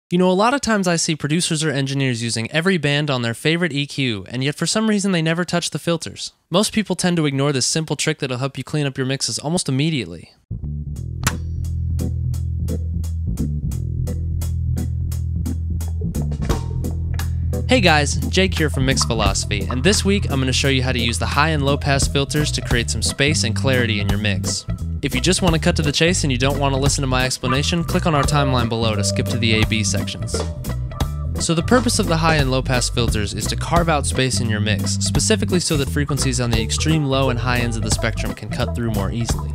You know, a lot of times I see producers or engineers using every band on their favorite EQ, and yet for some reason they never touch the filters. Most people tend to ignore this simple trick that'll help you clean up your mixes almost immediately. Hey guys, Jake here from Mix Philosophy, and this week I'm going to show you how to use the high and low pass filters to create some space and clarity in your mix. If you just want to cut to the chase and you don't want to listen to my explanation, click on our timeline below to skip to the A-B sections. So the purpose of the high and low pass filters is to carve out space in your mix, specifically so that frequencies on the extreme low and high ends of the spectrum can cut through more easily.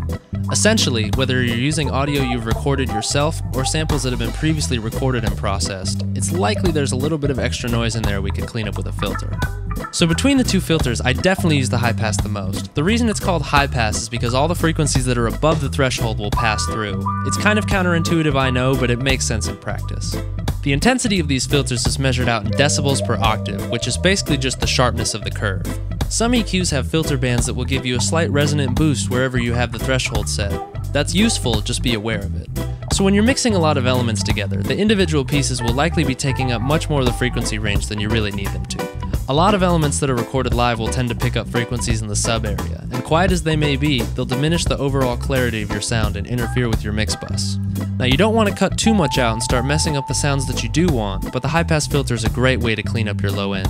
Essentially, whether you're using audio you've recorded yourself or samples that have been previously recorded and processed, it's likely there's a little bit of extra noise in there we could clean up with a filter. So between the two filters, I definitely use the high pass the most. The reason it's called high pass is because all the frequencies that are above the threshold will pass through. It's kind of counterintuitive, I know, but it makes sense in practice. The intensity of these filters is measured out in decibels per octave, which is basically just the sharpness of the curve. Some EQs have filter bands that will give you a slight resonant boost wherever you have the threshold set. That's useful, just be aware of it. So when you're mixing a lot of elements together, the individual pieces will likely be taking up much more of the frequency range than you really need them to. A lot of elements that are recorded live will tend to pick up frequencies in the sub area, and quiet as they may be, they'll diminish the overall clarity of your sound and interfere with your mix bus. Now you don't want to cut too much out and start messing up the sounds that you do want, but the high pass filter is a great way to clean up your low end.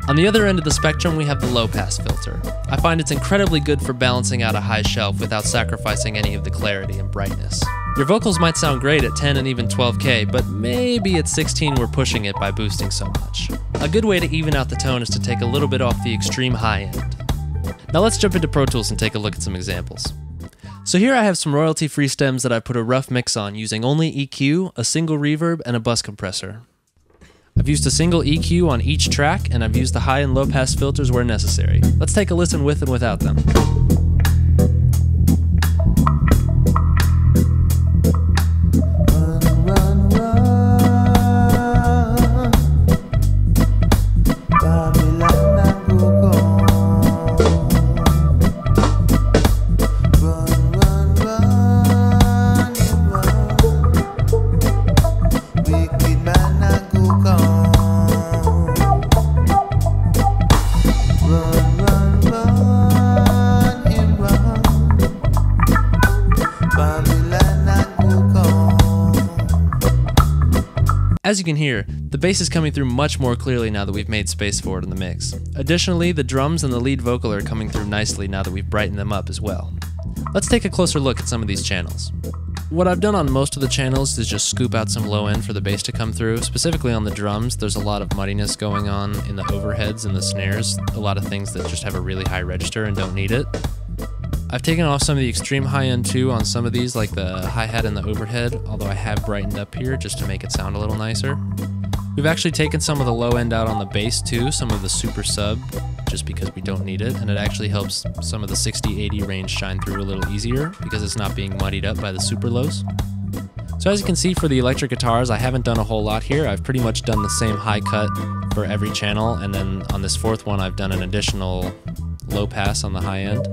On the other end of the spectrum, we have the low pass filter. I find it's incredibly good for balancing out a high shelf without sacrificing any of the clarity and brightness. Your vocals might sound great at 10 and even 12K, but maybe at 16 we're pushing it by boosting so much. A good way to even out the tone is to take a little bit off the extreme high end. Now let's jump into Pro Tools and take a look at some examples. So here I have some royalty-free stems that I put a rough mix on using only EQ, a single reverb, and a bus compressor. I've used a single EQ on each track, and I've used the high and low pass filters where necessary. Let's take a listen with and without them. As you can hear, the bass is coming through much more clearly now that we've made space for it in the mix. Additionally, the drums and the lead vocal are coming through nicely now that we've brightened them up as well. Let's take a closer look at some of these channels. What I've done on most of the channels is just scoop out some low end for the bass to come through. Specifically on the drums, there's a lot of muddiness going on in the overheads and the snares, a lot of things that just have a really high register and don't need it. I've taken off some of the extreme high end too on some of these, like the hi-hat and the overhead, although I have brightened up here just to make it sound a little nicer. We've actually taken some of the low end out on the bass too, some of the super sub, just because we don't need it, and it actually helps some of the 60-80 range shine through a little easier because it's not being muddied up by the super lows. So as you can see for the electric guitars, I haven't done a whole lot here. I've pretty much done the same high cut for every channel, and then on this fourth one I've done an additional low pass on the high end.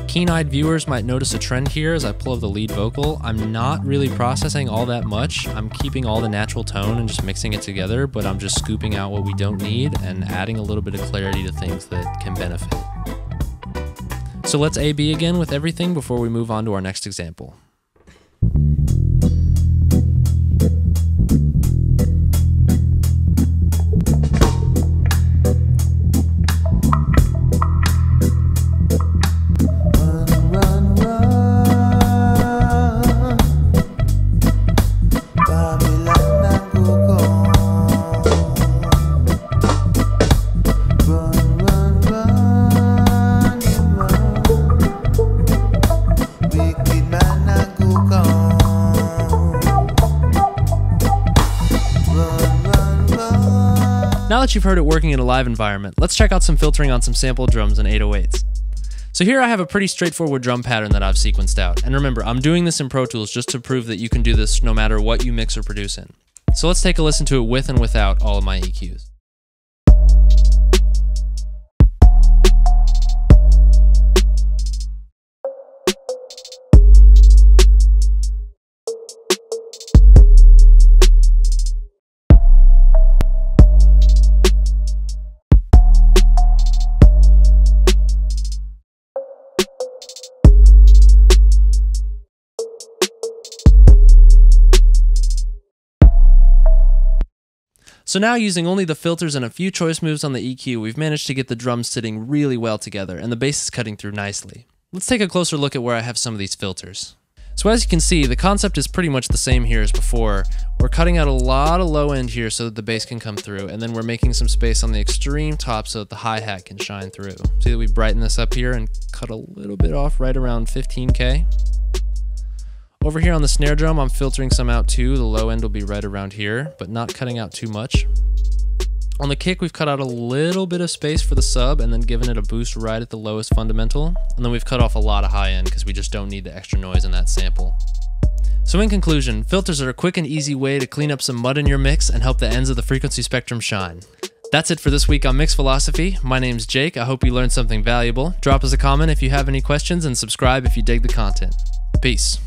Keen-eyed viewers might notice a trend here as I pull up the lead vocal. I'm not really processing all that much. I'm keeping all the natural tone and just mixing it together, but I'm just scooping out what we don't need and adding a little bit of clarity to things that can benefit. So let's A-B again with everything before we move on to our next example. Now that you've heard it working in a live environment, let's check out some filtering on some sample drums and 808s. So here I have a pretty straightforward drum pattern that I've sequenced out. And remember, I'm doing this in Pro Tools just to prove that you can do this no matter what you mix or produce in. So let's take a listen to it with and without all of my EQs. So now, using only the filters and a few choice moves on the EQ, we've managed to get the drums sitting really well together, and the bass is cutting through nicely. Let's take a closer look at where I have some of these filters. So as you can see, the concept is pretty much the same here as before. We're cutting out a lot of low end here so that the bass can come through, and then we're making some space on the extreme top so that the hi-hat can shine through. See that we brighten this up here and cut a little bit off right around 15K. Over here on the snare drum, I'm filtering some out too. The low end will be right around here, but not cutting out too much. On the kick, we've cut out a little bit of space for the sub and then given it a boost right at the lowest fundamental. And then we've cut off a lot of high end because we just don't need the extra noise in that sample. So in conclusion, filters are a quick and easy way to clean up some mud in your mix and help the ends of the frequency spectrum shine. That's it for this week on Mix Philosophy. My name's Jake. I hope you learned something valuable. Drop us a comment if you have any questions and subscribe if you dig the content. Peace.